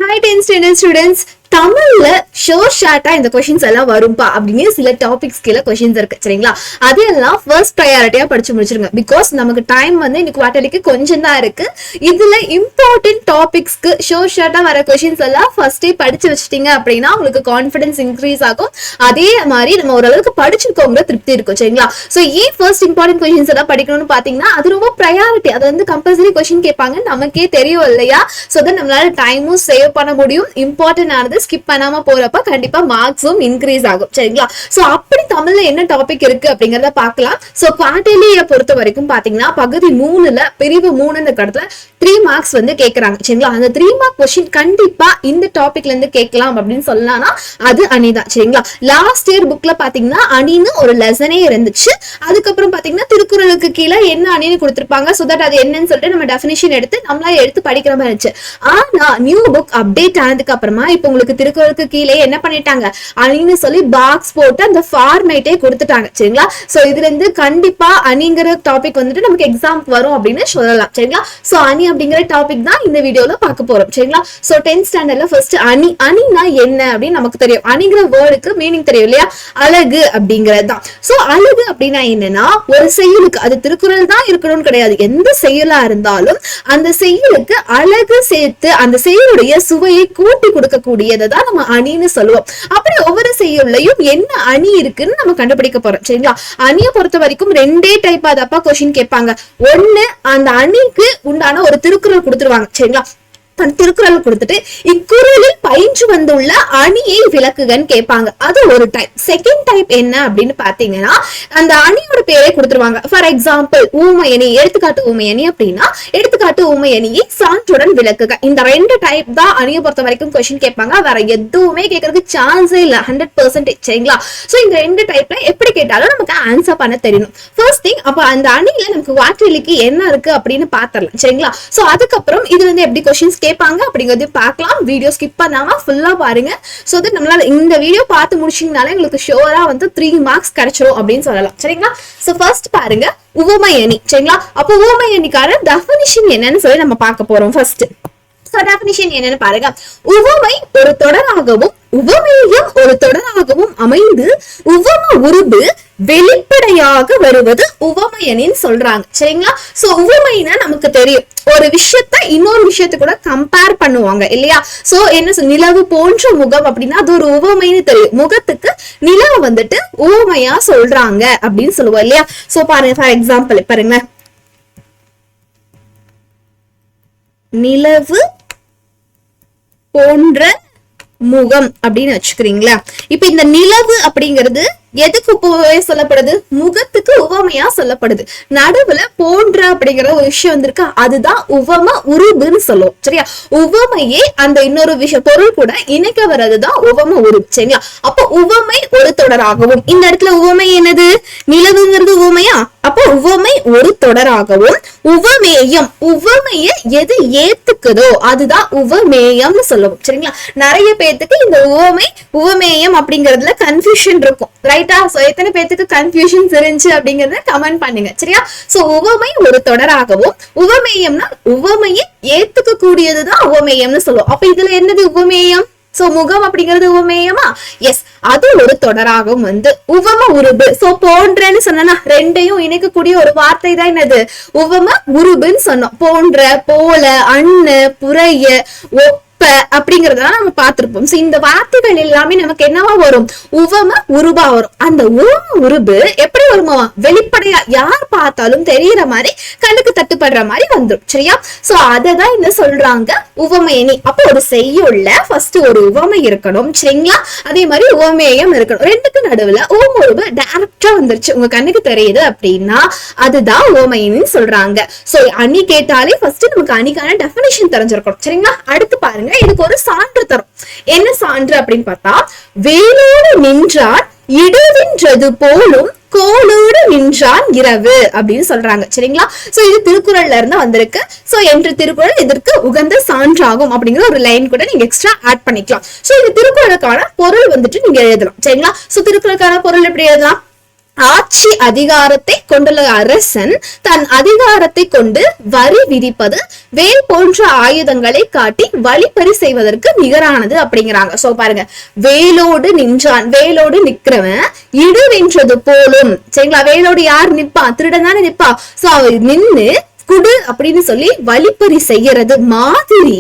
Hi 10th standard students. தமிழ்ல sure ஷார்ட்டா இந்த क्वेश्चंस எல்லாம் வரும்பா அப்படின்னு சில டாபிக்ஸ் கீழ क्वेश्चंस இருக்கு சரிங்களா. அதெல்லாம் ஃபர்ஸ்ட் ப்ரையாரிட்டியா படிச்சு முடிச்சிருங்க. பிகாஸ் நமக்கு டைம் வந்து இந்த குவார்ட்டர்லிக்கு கொஞ்சம் தான் இருக்கு. இதுல இம்பார்ட்டன்ட் டாபிக்ஸ்க்கு ஷோர் ஷார்ட்டா வர क्वेश्चंस எல்லாம் ஃபர்ஸ்டே படிச்சு வச்சிட்டீங்க அப்படின்னா உங்களுக்கு கான்ஃபிடன்ஸ் இன்க்ரீஸ் ஆகும். அதே மாதிரி நம்ம ஓரளவுக்கு படிச்சிருக்கோங்கிற திருப்தி இருக்கும் சரிங்களா. சோ ஏன் ஃபர்ஸ்ட் இம்பார்ட்டன்ட் क्वेश्चंस எல்லாம் படிக்கணும்னு பாத்தீங்கன்னா அது ரொம்ப ப்ரையாரிட்டி. அது வந்து கம்பல்சரி क्वेश्चन கேட்பாங்க நமக்கே தெரியும் இல்லையா. சோ தட் நம்மளால டைமும் சேவ் பண்ண முடியும். இம்பார்ட்டன்ட் ஆனது ஸ்கிப் பண்ணாம போறப்ப கண்டிப்பா மார்க்ஸும் இன்க்ரீஸ் ஆகும் சரிங்களா. சோ அப்படி தமிழ்ல என்ன டாபிக் இருக்கு அப்படிங்கறத பார்க்கலாம். சோ குவார்ட்டர்லியை பொறுத்த வரைக்கும் பாத்தீங்கன்னா பகுதி 3ல பிரிவு 3ன்ற இடத்துல 3 மார்க்ஸ் வந்து கேக்குறாங்க சரிங்களா. அந்த 3 மார்க் क्वेश्चन கண்டிப்பா இந்த டாபிக்ல இருந்து கேட்கலாம் அப்படின்னு சொல்லலாம்னா அது அணிதான் சரிங்களா. லாஸ்ட் இயர் புக்ல பாத்தீங்கன்னா அணின்னு ஒரு லெசனே இருந்துச்சு. அதுக்கப்புறம் பாத்தீங்கன்னா திருக்குறளுக்கு கீழே என்ன அணின்னு கொடுத்திருப்பாங்க. சோ தட் அது என்னன்னு சொல்லிட்டு நம்ம டெஃபினிஷன் எடுத்து படிக்கிற மாதிரி இருந்துச்சு. ஆனா நியூ புக் அப்டேட் ஆனதுக்கு அப்புறமா இப்ப உங்களுக்கு திருக்குறளுக்கு கீழே என்ன பண்ணிட்டாங்க அணின்னு சொல்லி பாக்ஸ் போட்டு அந்த ஃபார்மேட்டே கொடுத்துட்டாங்க சரிங்களா. சோ இதுல இருந்து கண்டிப்பா அணிங்கிற டாபிக் வந்துட்டு நமக்கு எக்ஸாம் வரும் அப்படின்னு சொல்லலாம் சரிங்களா. சோ அணி அப்படிங்கிற டாபிக் தான் இந்த வீடியோல பார்க்க போறோம் சரிங்களா. சோ 10th ஸ்டாண்டர்ட்ல ஃபர்ஸ்ட் அணினா என்ன அப்படின்னு நமக்கு தெரியும். அணிங்கிற வேர்டுக்கு மீனிங் தெரியும் இல்லையா, அழகு அப்படிங்கிறது தான். சோ அழகு அப்படின்னா என்னன்னா ஒரு செயலுக்கு அது திருக்குறள் தான் இருக்கணும்னு கிடையாது. எந்த செயலா இருந்தாலும் அந்த செயலுக்கு அழகு சேர்த்து அந்த செயலுடைய சுவையை கூட்டி கொடுக்கக்கூடியதை தான் நம்ம அணின்னு சொல்லுவோம். அப்படி ஒவ்வொரு செயல்லையும் என்ன அணி இருக்குன்னு நம்ம கண்டுபிடிக்க போறோம் சரிங்களா. அணியை பொறுத்த வரைக்கும் 2 டைப் அதப்பா क्वेश्चन கேட்பாங்க. ஒண்ணு அந்த அணிக்கு உண்டான ஒரு திருக்குறள் கொடுத்துருவாங்க சரிங்களா. திருக்குறள் கொடுத்துட்டு இக்குறளில் பயின்று வந்துள்ள அணியை விளக்குகன்னு கேட்பாங்க. அது ஒரு டைப். செகண்ட் டைப் என்ன அப்படின்னு பாத்தீங்கன்னா அந்த அணியோட பேரை கொடுத்துருவாங்க. ஃபார் எக்ஸாம்பிள் ஊமையணி, எடுத்துக்காட்டு ஊமையணி அப்படின்னா எடுத்துக்காட்டு ஊமையணியை சான்றுடன் விளக்குக. இந்த 2 டைப் தான் அணியை பொறுத்த வரைக்கும் क्वेश्चन கேட்பாங்க. வேற எதுவுமே கேட்கறதுக்கு சான்ஸே இல்ல 100% சரிங்களா. சோ இந்த 2 டைப்ல எப்படி கேட்டாலும் நமக்கு ஆன்சர் பண்ண தெரியணும். ஃபர்ஸ்ட் திங் அப்ப அந்த அணியில நமக்கு குவார்ட்டர்லிக்கு என்ன இருக்கு அப்படின்னு பாத்திரலாம் சரிங்களா. சோ அதுக்கப்புறம் இது வந்து எப்படி क्वेश्चंस கேட்பாங்க அப்படிங்கறது பார்க்கலாம். வீடியோ ஸ்கிப் பண்ணாம ஃபுல்லா பாருங்க. சோ தட் நம்மளால இந்த வீடியோ பார்த்து முடிச்சீங்கனாலே உங்களுக்கு ஷோரா வந்து 3 மார்க்ஸ் கிடைச்சிரும் அப்படின்னு சொல்லலாம் சரிங்களா. சோ ஃபர்ஸ்ட் பாருங்க உவமையணி சரிங்களா. அப்போ உவமையணிக்கான டெஃபினிஷன் என்னன்னு சொல்லி நம்ம பார்க்க போறோம். ஃபர்ஸ்ட் டெஃபினிஷன் என்னன்னு பாருங்க. உவமை ஒரு தொடராகவும் உவமேயம் ஒரு தொடராகவும் அமைந்து உவம உருபு வெளிப்படையாக வருவது உவமையணின்னு சொல்றாங்க சரிங்களா. சோ உவமைனா நமக்கு தெரியும் ஒரு விஷயத்த இன்னொரு விஷயத்த கூட கம்பேர் பண்ணுவாங்க இல்லையா. சோ என்ன நிலவு போன்ற முகம் அப்படின்னா அது ஒரு உவமைன்னு தெரியும். முகத்துக்கு நிலவு வந்துட்டு உவமையா சொல்றாங்க அப்படின்னு சொல்லுவோம் இல்லையா. சோ பாருங்க ஃபார் எக்ஸாம்பிள் பாருங்க நிலவு போன்ற முகம் அப்படின்னு வச்சுக்கிறீங்களா. இப்ப இந்த நிலவு அப்படிங்கிறது எதுக்கு சொல்லப்படுது, முகத்துக்கு உவமையா சொல்லப்படுது. நடுவுல போன்ற அப்படிங்கிற ஒரு விஷயம் வந்திருக்கு, அதுதான் உவம உருபுன்னு சொல்லுவோம் சரியா. உவமையே அந்த இன்னொரு விஷயம் பொருள் கூட இணைக்க வர்றதுதான் உவம உருபு சரிங்களா. அப்போ உவமை ஒரு தொடராகவும் இந்த இடத்துல உவமை என்னது நிலவுங்கிறது உவமையா. அப்போ உவமை ஒரு தொடராகவும் உவமேயம் உவமைய எது ஏத்துக்குதோ அதுதான் உவமேயம்னு சொல்லுவோம் சரிங்களா. நிறைய பேத்துக்கு இந்த உவமேயம் அப்படிங்கறதுல கன்ஃபியூஷன் இருக்கும் ரைட்டா. சோ எத்தனை பேத்துக்கு கன்ஃபியூஷன்ஸ் இருந்துச்சு அப்படிங்கறத கமெண்ட் பண்ணுங்க சரியா. சோ உவமை ஒரு தொடராகவும் உவமேயம்னா உவமையை ஏத்துக்க கூடியதுதான் உவமேயம்னு சொல்லுவோம். அப்ப இதுல என்னது உவமேயம். சோ முகம் அப்படிங்கிறது உவமேயமா. எஸ் அது ஒரு தொடராகவும் வந்து உவம உருபு. சோ போன்றன்னு சொன்னா ரெண்டையும் இணைக்கக்கூடிய ஒரு வார்த்தை தான் என்னது உவம உருபுன்னு சொன்னோம். போன்ற, போல, அண்ணு, புறைய, அப்படிங்கறதெல்லாம் நம்ம பார்த்திருப்போம். இந்த வார்த்தைகள் எல்லாமே நமக்கு என்னவா வரும் உவம உருபா வரும். அந்த உவம உருபு எப்படி வருமா வெளிப்படையா யார் பார்த்தாலும் தெரியற மாதிரி கண்ணுக்கு தட்டுப்படுற மாதிரி வந்துடும் சரியா. சோ அததான் இந்த சொல்றாங்க உவமையணி. அப்போ ஒரு செய்யுள்ள ஃபர்ஸ்ட் ஒரு உவமை இருக்கணும் சரிங்களா. அதே மாதிரி உவமேயம் இருக்கணும். ரெண்டுக்கு நடுவுல உவம உருபு டைரக்டா வந்துருச்சு உங்க கண்ணுக்கு தெரியுது அப்படின்னா அதுதான் உவமையணின்னு சொல்றாங்க. சோ அணி கேட்டாலே ஃபர்ஸ்ட் நமக்கு அணிக்கான டெஃபினிஷன் தெரிஞ்சிருக்கணும் சரிங்களா. அடுத்து பாருங்க இதுக்கு ஒரு சான்று தரும். என்ன சான்று அப்படின்னு பார்த்தா வேலோடு நின்றான் இடுகின்றது போலும் கோளோடு நின்றான் இரவு அப்படின்னு சொல்றாங்க சரிங்களா. சோ இது திருக்குறள்ல இருந்து வந்திருக்கு. சோ என்று திருக்குறள் இதற்கு உகந்த சான்றாகும் அப்படிங்கிற ஒரு லைன் கூட நீங்க எக்ஸ்ட்ரா ஆட் பண்ணிக்கலாம். சோ இது திருக்குறளுக்கான பொருள் வந்துட்டு நீங்க எழுதலாம் சரிங்களா. சோ திருக்குறளுக்கான பொருள் எப்படி எழுதலாம் ஆட்சி அதிகாரத்தை கொண்டுள்ள அரசன் தன் அதிகாரத்தை கொண்டு வரி விதிப்பது வேல் போன்ற ஆயுதங்களை காட்டி வழிப்பறி செய்வதற்கு நிகரானது அப்படிங்கிறாங்க. சோ பாருங்க, வேலோடு நின்றான், வேலோடு நிக்கிறவன் இடு வென்றது போலும். சரிங்களா, வேலோடு யார் நிப்பான்? திருடன் தானே நிப்பான். சோ அவர் நின்னு குடு அப்படின்னு சொல்லி வழிப்பறி செய்யறது மாதிரி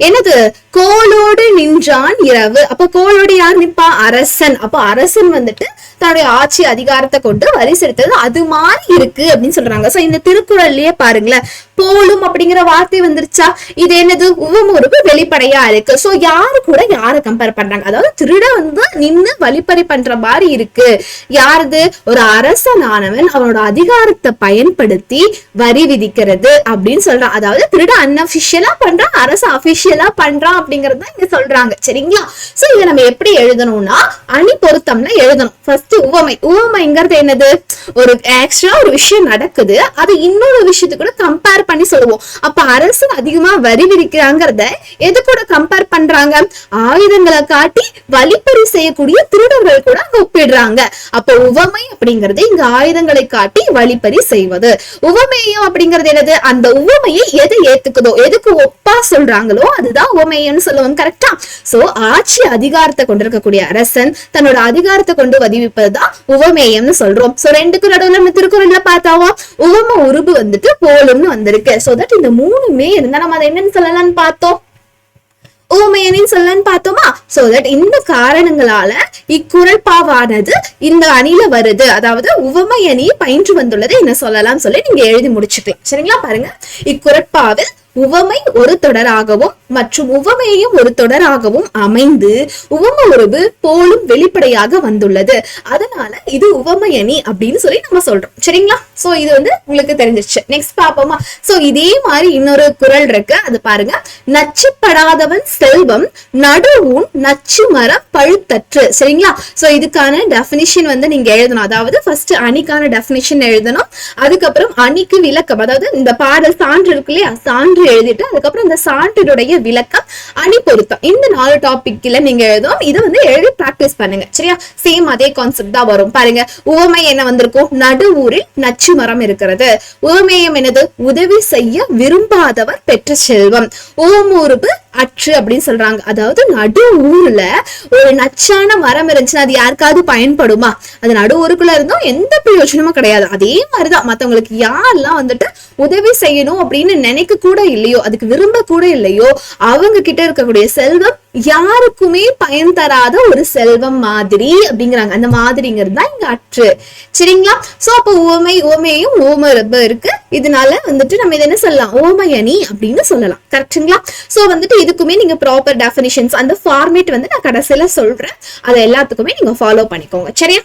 என்னது, கோலோடு நின்றான் இரவு. அப்ப கோலோடு யார் நிப்பா? அரசன். அப்ப அரசன் வந்துட்டு தன்னுடைய ஆட்சி அதிகாரத்தை கொண்டு வரி செலுத்தது அது மாதிரி இருக்கு அப்படின்னு சொல்றாங்க. சோ இந்த திருக்குறள்லயே பாருங்களேன், போலும் அப்படிங்கிற வார்த்தை வந்துருச்சா? இது என்னது, உவமொருபு வெளிப்படையா இருக்கு. சோ யாரு கூட யார கம்பேர் பண்றாங்க? அதாவது திருட வந்து நின்னு வழிப்பறி பண்ற மாதிரி இருக்கு. யாருது? ஒரு அரசனானவன் அவனோட அதிகாரத்தை பயன்படுத்தி வரி விதிக்கிறது அப்படின்னு சொல்றான். அதாவது திருட அன்அபிஷியலா பண்றான், அரசு அபிஷியலா பண்றான் அப்படிங்கறத இங்க சொல்றாங்க. சரிங்களா? சோ இதை நம்ம எப்படி எழுதணும்னா அணி பொருத்தம்ல எழுதணும். ஃபர்ஸ்ட் உவமை. உவமைங்கிறது என்னது, ஒரு ஆக்சுவலா ஒரு விஷயம் நடக்குது, அது இன்னொரு விஷயத்து கூட கம்பேர் பண்ணி சொல்லுவோம். அப்ப அரசு அதிகமா வரி விதிக்கிறாங்கிறத எது கூட கம்பேர் பண்றாங்க? ஆயுதங்களை காட்டி வழிப்பறி செய்யக்கூடிய திருடர்கள் கூட ஒப்பிடுறாங்க. அப்ப உவமை அப்படிங்கிறது இங்க ஆயுதங்களை காட்டி வழிப்பறி செய்வது. உவமேயம் அப்படிங்கிறது என்னது, அந்த உவமையை எது ஏத்துக்குதோ, எதுக்கு ஒப்பா சொல்றாங்களோ அதுதான் உவமேயம்னு சொல்லுவாங்க. கரெக்டா? சோ ஆட்சி அதிகாரத்தை கொண்டிருக்கக்கூடிய அரசன் தன்னோட அதிகாரத்தை கொண்டு வதிவிப்பதுதான் உவமேயம்னு சொல்றோம். சோ ரெண்டுக்கு நடுவுல நம்ம திருக்குறள்ல பார்த்தாவா உவம உருபு வந்துட்டு போலும்னு வந்திருக்கு. சோ தட் இந்த மூணுமே இருந்தா நம்ம அதை என்னன்னு சொல்லலாம்னு பார்த்தோம், உவமையனின்னு சொல்லன்னு பார்த்தோமா. சோ தட் இந்த காரணங்களால இக்குறள்பாவானது இந்த அணில வருது. அதாவது உவமையணி பயின்று வந்துள்ளது என்ன சொல்லலாம் சொல்லி நீங்க எழுதி முடிச்சுக்கலாம். சரிங்களா? பாருங்க, இக்குறட்பாவில் உவமை ஒரு தொடராகவும் மற்றும் உவமையும் ஒரு தொடராகவும் அமைந்து உவம உருவு போலும் வெளிப்படையாக வந்துள்ளது. அதனால இது உவமையணி அப்படின்னு சொல்லி நம்ம சொல்றோம். சரிங்களா? சோ இது வந்து உங்களுக்கு தெரிஞ்சிருச்சு. நெக்ஸ்ட் பாப்போமா. சோ இதே மாதிரி இன்னொரு குறள் இருக்கு, அது பாருங்க. நச்சுப்படாதவன் செல்வம் நடுவும் நச்சு மரம் பழுத்தற்று. சரிங்களா? சோ இதுக்கான டெபினிஷன் வந்து நீங்க எழுதணும். அதாவது ஃபர்ஸ்ட் அணிக்கான டெபினிஷன் எழுதணும், அதுக்கப்புறம் அணிக்கு விளக்கம். அதாவது இந்த பாடல் சான்று இருக்கு இல்லையா, சான்று எழுதிட்டு அதுக்கப்புறம் இந்த சான்றினுடைய விளக்கம், அணி பொருத்தம், இந்த 4 டாபிக்ல நீங்க எழுதும். இதை வந்து எழுதி பிராக்டிஸ் பண்ணுங்க. சரியா? சேம் அதே கான்செப்ட் தான் வரும். பாருங்க, உவமை என்ன வந்திருக்கும், நடுவூரில் நச்சு மரம் இருக்கிறது. உவமேயம் என்னது, உதவி செய்ய விரும்பாதவர் பெற்ற செல்வம். உவமூர்பு அற்று அப்படின்னு சொல்றாங்க. அதாவது நடு ஊர்ல ஒரு நச்சான மரம் இருந்துச்சுன்னா அது யாருக்காவது பயன்படுமா? அது நடு ஊருக்குள்ள இருந்தும் எந்த பிரயோஜனமும் கிடையாது. அதே மாதிரிதான் மத்தவங்களுக்கு யாரெல்லாம் வந்துட்டு உதவி செய்யணும் அப்படின்னு நினைக்க கூட இல்லையோ, அதுக்கு விரும்ப கூட இல்லையோ, அவங்க கிட்ட இருக்கக்கூடிய செல்வம் யாருக்குமே பயன் தராத ஒரு செல்வம் மாதிரி அப்படிங்கிறாங்க. அந்த மாதிரிங்கிறது தான் இங்க அற்று. சரிங்களா? சோ அப்ப உவமையும் உவமரபு இருக்கு. இதனால வந்துட்டு நம்ம இதை என்ன சொல்லலாம், உவமையணி அப்படின்னு சொல்லலாம். கரெக்டுங்களா? சோ வந்துட்டு இதுக்குமே நீங்க ப்ராப்பர் டெஃபினிஷன்ஸ், அந்த ஃபார்மேட் வந்து நான் கடைசியில சொல்றேன், அதை எல்லாத்துக்குமே நீங்க ஃபாலோ பண்ணிக்கோங்க. சரியா?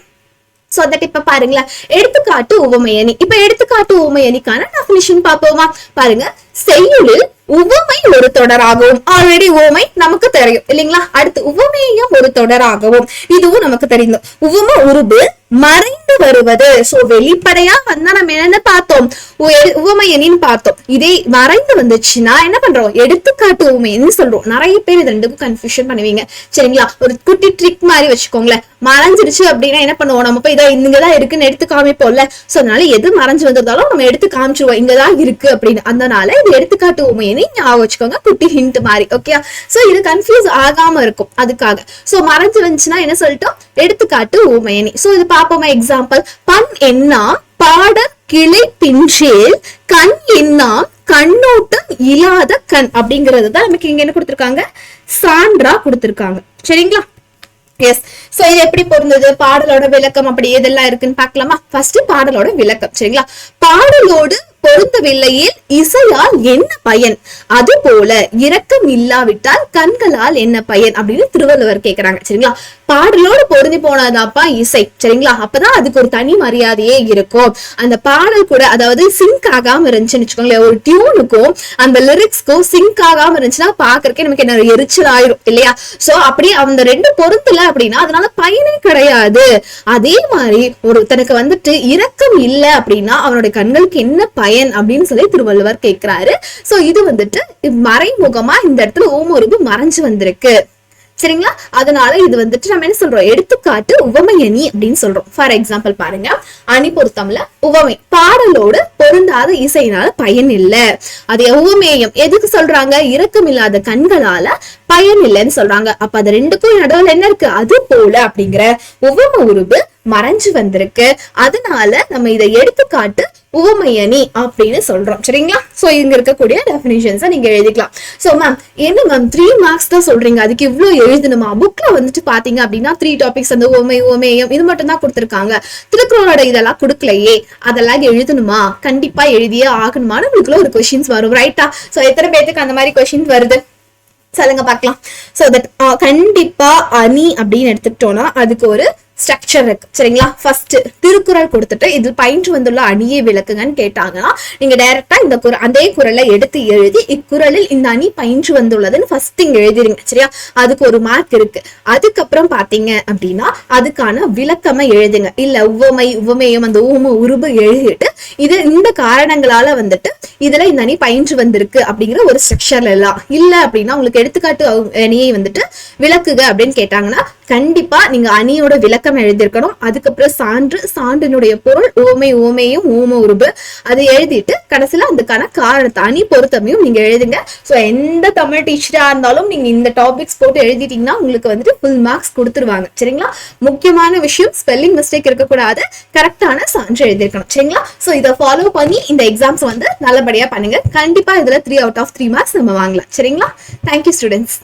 சோ தட் இப்ப பாருங்களேன், எடுத்துக்காட்டு உவமையணி. இப்ப எடுத்துக்காட்டு உவமையணிக்கான டெஃபினிஷன் பாப்போமா. பாருங்க, செய்யுளில் உவமை ஒரு தொடராகவும், ஆல்ரெடி உவமை நமக்கு தெரியும் இல்லைங்களா. அடுத்து உவமேயம் ஒரு தொடராகவும், இதுவும் நமக்கு தெரியும். உவம உருபு மறைந்து வருவது. சோ வெளிப்படையா வந்தா நம்ம என்ன பார்த்தோம், உவமையணின்னு பார்த்தோம். இதே மறைந்து வந்துச்சுன்னா என்ன பண்றோம், எடுத்துக்காட்டு உவமையன்னு சொல்றோம். நிறைய பேர் இது ரெண்டுக்கும் கன்ஃபியூஷன் பண்ணுவீங்க. சரிங்களா? ஒரு குட்டி ட்ரிக் மாதிரி வச்சுக்கோங்களேன். மறைஞ்சிருச்சு அப்படின்னா என்ன பண்ணுவோம், நம்ம போய் இதை இங்கதான் இருக்குன்னு எடுத்து காமிப்போம்ல. சோ அதனால எது மறைஞ்சு வந்திருந்தாலும் நம்ம எடுத்து காமிச்சிருவோம், இங்கதான் இருக்கு அப்படின்னு. அதனால இது எடுத்துக்காட்டு உவமையணி ஞாபகம் வச்சுக்கோங்க, குட்டி ஹிண்ட் மாதிரி. ஓகே? சோ இது கன்ஃபியூஸ் ஆகாம இருக்கும் அதுக்காக. சோ மறைஞ்சு வந்துச்சுன்னா என்ன சொல்லிட்டோம், எடுத்துக்காட்டு உவமையணி. சோ இது பாப்போமா. எக்ஸாம்பிள், பண் எண்ணாம் பாட கிளை பின்றேல் கண் எண்ணாம் கண்ணோட்டம் இல்லாத கண் அப்படிங்கறது தான் நமக்கு இங்க என்ன கொடுத்திருக்காங்க, சான்றா கொடுத்திருக்காங்க. சரிங்களா? எஸ். சோ இது எப்படி பொருந்தது, பாடலோட விளக்கம் அப்படி எதெல்லாம் இருக்குன்னு பாக்கலாமா. ஃபர்ஸ்ட் பாடலோட விளக்கம். சரிங்களா? பாடலோடு பொருந்தவில்லையே இசையால் என்ன பயன், அது போல இரக்கம் இல்லாவிட்டால் கண்களால் என்ன பயன் அப்படின்னு திருவள்ளுவர் கேக்குறாங்க. சரிங்களா? பாடலோடு பொருந்தி போனதாப்பா இசை. சரிங்களா? அப்பதான் அதுக்கு ஒரு தனி மரியாதையே இருக்கும். அந்த பாடல் கூட அதாவது சிங்க் ஆகாம இருந்துச்சுன்னு வச்சுக்கோங்களேன், ஒரு டியூனுக்கும் அந்த லிரிக்ஸ்க்கும் சிங்க் ஆகாம இருந்துச்சுன்னா பாக்குறதுக்கே நமக்கு என்ன எரிச்சல் ஆயிரும் இல்லையா. சோ அப்படி அந்த ரெண்டு பொருந்தல அப்படின்னா அதனால பயனே கிடையாது. அதே மாதிரி ஒருத்தனுக்கு வந்துட்டு இரக்கம் இல்ல அப்படின்னா அவனுடைய கண்களுக்கு என்ன பயன் அப்படின்னு சொல்லி திருவள்ளுவர் கேட்கிறாரு. சோ இது வந்துட்டு மறைமுகமா இந்த இடத்துல ஓமொருபு மறைஞ்சு வந்திருக்கு. சரிங்களா? அதனால இது வந்துட்டு நம்ம என்ன சொல்றோம், எடுத்துக்காட்டு உவமை அணி அப்படின்னு சொல்றோம். ஃபார் எக்ஸாம்பிள் பாருங்க, அணி பொருத்தம்ல உவமை பாடலோடு பொருந்தாத இசையினால பயன் இல்ல. அது உவமேயம் எதுக்கு சொல்றாங்க, இரக்கமில்லாத கண்களால பயன் இல்லைன்னு சொல்றாங்க. அப்ப அது ரெண்டுக்கும் நடுவில் என்ன இருக்கு, அது போல அப்படிங்கிற உவம உருவு மறைஞ்சு வந்திருக்கு. அதனால நம்ம இதை எடுத்துக்காட்டு உவமையணி அப்படின்னு சொல்றோம். சரிங்களா? சோ இங்க இருக்கக்கூடிய டெஃபினிஷன்ஸ் நீங்க எழுதிக்கலாம். சோ மேம் என்ன மேம் 3 மார்க்ஸ் தான் சொல்றீங்க, அதுக்கு இவ்வளவு எழுதணுமா? புக்ல வந்துட்டு பாத்தீங்க அப்படின்னா 3 டாபிக்ஸ் அந்த உவமை உவமேயம் இது மட்டும் தான் கொடுத்திருக்காங்க, திருக்குறளோட இதெல்லாம் கொடுக்கலையே, அதெல்லாம் எழுதணுமா? கண்டிப்பா எழுதியே ஆகணுமான்னு உங்களுக்குள்ள ஒரு கொஸ்டின்ஸ் வரும், ரைட்டா? சோ எத்தனை பேருக்கு அந்த மாதிரி கொஸ்டின்ஸ் வருது சொல்லுங்க பார்க்கலாம். சோ தட் கண்டிப்பா அணி அப்படின்னு எடுத்துக்கிட்டோம்னா அதுக்கு ஒரு ஸ்ட்ரக்சர் இருக்கு. சரிங்களா? ஃபர்ஸ்ட் திருக்குறள் கொடுத்துட்டு இதில் பயின்று வந்துள்ள அணியை விளக்குங்கன்னு கேட்டாங்கன்னா நீங்க டைரக்டா இந்த அதே குறளை எடுத்து எழுதி இக்குறளில் இந்த அணி பயின்று வந்துள்ளதுன்னு ஃபர்ஸ்ட் இங்க எழுதிருங்க. சரியா? அதுக்கு ஒரு மார்க் இருக்கு. அதுக்கப்புறம் பாத்தீங்க அப்படின்னா அதுக்கான விளக்கமா எழுதுங்க. இல்ல உவமை உவமேயம் அந்த ஊம உருபு எழுதிட்டு இது இந்த காரணங்களால வந்துட்டு இதுல இந்த அணி பயின்று வந்திருக்கு அப்படிங்கிற ஒரு ஸ்ட்ரக்சர்ல எல்லாம் இல்ல அப்படின்னா உங்களுக்கு எடுத்துக்காட்டு அணியை வந்துட்டு விளக்குக அப்படின்னு கேட்டாங்கன்னா கண்டிப்பா நீங்க அணியோட விளக்கம் எழுதியிருக்கணும். அதுக்கப்புறம் சான்று, சான்றினுடைய பொருள், உவமை உவமேயம் ஊம உருபு அது எழுதிட்டு கடைசியில அதுக்கான காரணத்தை அணி பொருத்தமையும் நீங்க எழுதுங்க. சோ எந்த தமிழ் டீச்சரா இருந்தாலும் நீங்க இந்த டாபிக்ஸ் போட்டு எழுதிட்டீங்கன்னா உங்களுக்கு வந்துட்டு ஃபுல் மார்க்ஸ் கொடுத்துருவாங்க. சரிங்களா? முக்கியமான விஷயம் ஸ்பெல்லிங் மிஸ்டேக் இருக்கக்கூடாது, கரெக்டான சான்று எழுதியிருக்கணும். சரிங்களா? சோ இதை ஃபாலோ பண்ணி இந்த எக்ஸாம்ஸ் வந்து நல்லபடியா பண்ணுங்க. கண்டிப்பா இதுல 3 out of 3 மார்க்ஸ் நம்ம வாங்கலாம். சரிங்களா? Thank you students.